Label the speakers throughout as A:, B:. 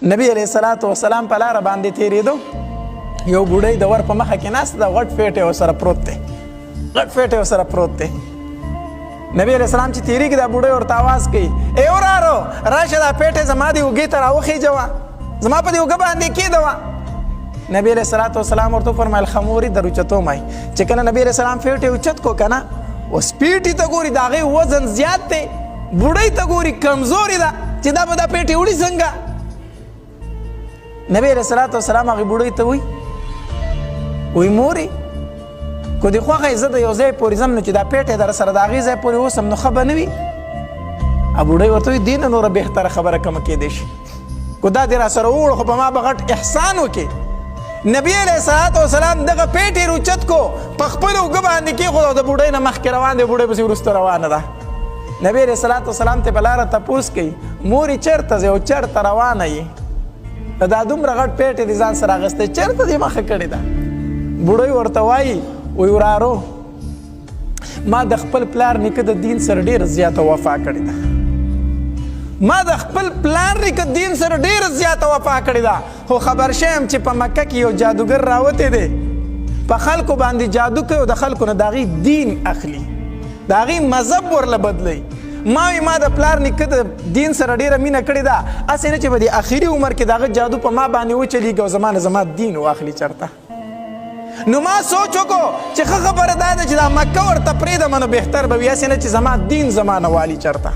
A: نبی علیه الصلاة والسلام په لاره باندې تېرېدو، یو بوډۍ د ور په مخه کې ناست ده، غټ فیټ یې ورسره پروت دی، غټ فیټ یې ورسره پروت دی. نبی علیه السلام چې تېرېږي دا بوډۍ ورته آواز کوي، ای ورارو راشه دا پیټ یې زما دې اوږې ته راوخېجوه، زما په دې اوږه باندې کېږدوه. نبی علیه الصلاة والسلام ورته وفرمیل ښه مورې در اوچتو مای. چې کله نبی علیه السلام فیټ یې اوچت کو که نه، اوس پیټې ته ګوري د هغې وزن زیات دی، بوډۍ ته ګوري کمزورې ده چې دا به دا پیټې وړي څنګه. نبی علیه الصلاة والسلام هغې بوډۍ ته وایي مورې کو دې خوښه یې زه د یو ځای پورې ځم نو چې دا پیټې در سره د هغې ځای پورې اوسم نو ښه به نه وي. بوډۍ ورته وایي دې نه نوره بهتره خبره کومه کېدی شي، کو دا دې را سره ووړو خو په ما به غټ احسان وکړې. نبی علیه الصلاة والسلام دغه پیټ یې روچت کو، په خپله اوږه باندې کېښود او د بوډۍ نه مخکې روان دی، بوډۍ پسې وروسته روانه ده. نبی علیه الصلاة والسلام ته په لاره تپوس کوي مورې چېرته ځې او چېرته روانه یې؟ دا دومره غټ پیټ یې د ځان سره اخیستی چېرته دې مخه کړې ده؟ بوډۍ ورته وایي ورارو ما د خپل پلار نیکه د دین سره ډېره زیاته وفا کړې ده، ما د خپل پلار نیکه دین سره ډېره زیاته وفا کړې ده، خو خبر شویم چې په مکه کې یو جادوګر راوتی دی، په خلکو باندې جادو کوي او د خلکو نه د هغې دین اخلي، د هغې مذهب ورله بدلوي. ما وی ما د پلار نیکه د دین سره ډېره مینه کړې ده، هسې نه چې په دې اخري عمر کې د هغه جادو په ما باندې وچلېږي او زما نه زما دین واخلي چېرته. نو ما سوچ وکړو چې ښه خبره دا ده چې دا مکه ورته پرېږدم نو بهتر به وي، هسې نه چې زما دین زما نه والي چېرته،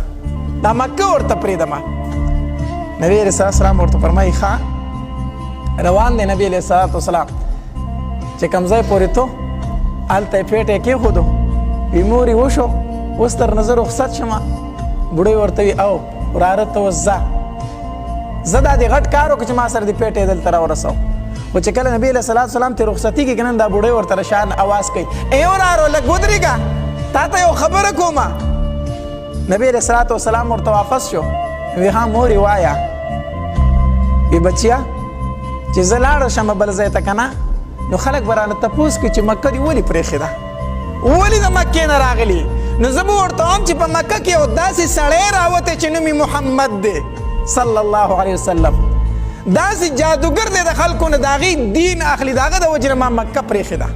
A: دا مکه ورته پرېږدم. نبی علیه الصلاة والسلام ورته فرمایي ښه روان دی. نبی علیه الصلاة والسلام چې کوم ځای پورې تو هلته یې پیټ یې کېښودو، وي مورې وشو اوس تر نظر رخصت شمه. بوډۍ ورته وي او وراره ته اوس ځه دا دې غټ کار وکړو چې ما سره دې پیټ یې دلته راورسو. خو چې کله نبی علیه الصلاة والسلام ته رخصتېږي که نه دا بوډۍ ورته له شان اواز کوي ای ورارو لږ ودرېږه تا ته یو خبره کومه. نبی علیه الصلاة والسلام ورته واپس شو، وی ها مورې وایه. وی بچیا چې زه لاړه شمه بل ځای ته که نه نو خلک به رانه تپوس کوي چې مکه دې ولې پرېښې ده، ولې د مکې نه راغلي؟ نو زه به ورته وایم چې په مکه کې یو داسې سړی راوتی چې نوم یې محمد دی صلی الله علیه وسلم، داسې جادوګر دی د خلکو نه د هغې دین اخلي، د هغه د وجې نه ما مکه پرېښې ده.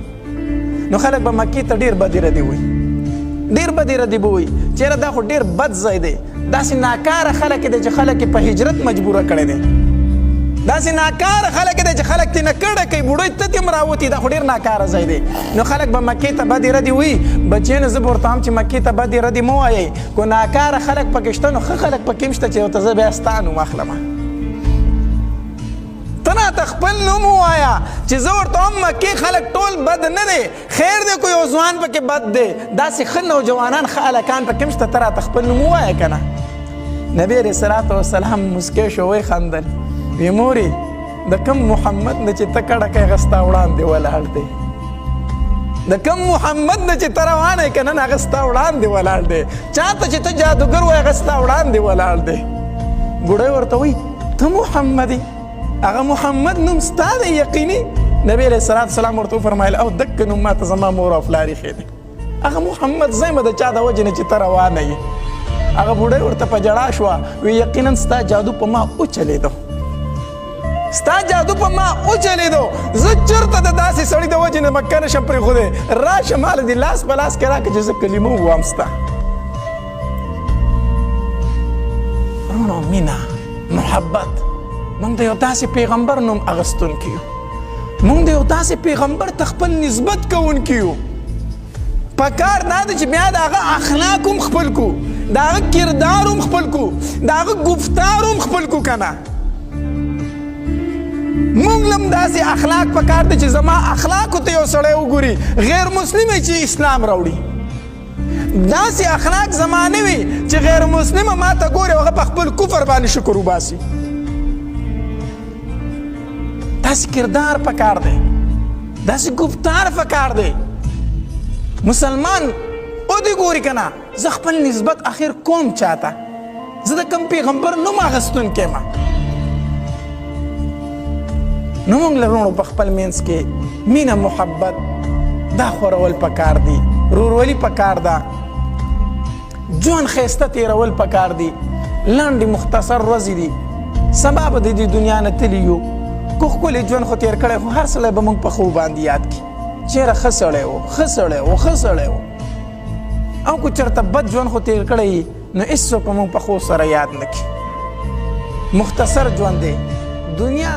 A: نو خلک به مکې ته ډېر بدې ردې وایي، ډېر بدې ردې به وایي چېرې دا خو ډېر بد ځای دی، داسې ناکاره خلک دی چې خلک یې په هجرت مجبوره کړی دی، داسې ناکاره خلک دی چې خلک ترې نه کډه کوي، بوډۍ تتې هم راوتي، دا خو ډېر ناکاره ځای دی. نو خلک به مکې ته بدې ردې وایي. بچیانو زه به ورته وایم چې مکې ته بدې ردې مه وایئ، کو ناکاره خلک پکې شته نو ښه خلک پکې هم شته چې ورته زه بیا ستا نوم اخلمه. ته راته خپل نوم ووایه چې زه ورته وایم مکې خلک ټول بد نه دی، خیر دی کو یو ځوان پکې بد دی، داسې ښه نوجوانان ښه هلکان پکې هم شته، ته راته خپل نوم ووایه که نه. نبی علیه الصلاة والسلام مسکی شو وخندل، وی مورې د کم محمد نه چې ته کډه کوې هغه ستا وړاندې ولاړ دی، د کم محمد نه چې ته روانه یې که نه هغه ستا وړاندې ولاړ دی، چاته چې ته جادوګر وایې هغه ستا وړاندې ولاړ دی. بوډۍ ورته وایي ته محمد یې، هغه محمد نوم ستا دی یقیني؟ نبی علیه الصلاة والسلام ورته وفرمیل او دقه نوم ماته زما مور او پلار ایښی دی، هغه محمد زه یم د چا د وجې نه چې ته روانه یې. هغه بوډۍ ورته په ژړا شوه، وی یقینا ستا جادو په ما وچلېدو، ستا جادو په ما وچلېدو، زه چېرته د داسې سړي د وجې نه مکه نشم پرېښودی، راشه ماله دې لاس په لاس کې راکړه چې زه کلمه ووایم ستا. ورونو مینه محبت، موږ د یو داسې پیغمبر نوم اخیستونکي یو، موږ د یو داسې پیغمبر ته خپل نسبت کوونکي یو. پکار دا ده چې بیا د هغه اخلاق هم خپل کو، د هغه کردار هم خپل کو، د هغه گفتار هم خپل کو که نه. مونږ لم داسې اخلاق پکار دی چې زما اخلاقو ته یو سړی وګوري غیر مسلم چې اسلام راوړي، داسې اخلاق زما نه وي چې غیر مسلمه ما ته ګوري هغه په خپل کفر باندې شکر وباسي. داسې کردار پکار دی، داسې گفتار پکار دی. مسلمان او دې ګوري که نه زه خپل نسبت اخر کوم چاته، زه د کوم پیغمبر نوم اخیستونکی یم. نو موږ لرونو په خپل منځ کې مینه محبت دا خورول پکار دي، رورولي پکار ده، ژوند ښایسته تېرول پکار دي. لنډې مختصر ورځې دي، سبا به د دې دنیا نه تللي یو که ښکلی ژوند خو تېر کړی خو هر سړی به موږ په خوب باندې یاد کړي چېرې ښه سړی و ښه سړی و ښه سړی و او که چېرته بد ژوند خو تېر کړی نو هېڅوک موږ په خوب سره یاد نه کړي مختصر ژوند دی دنیا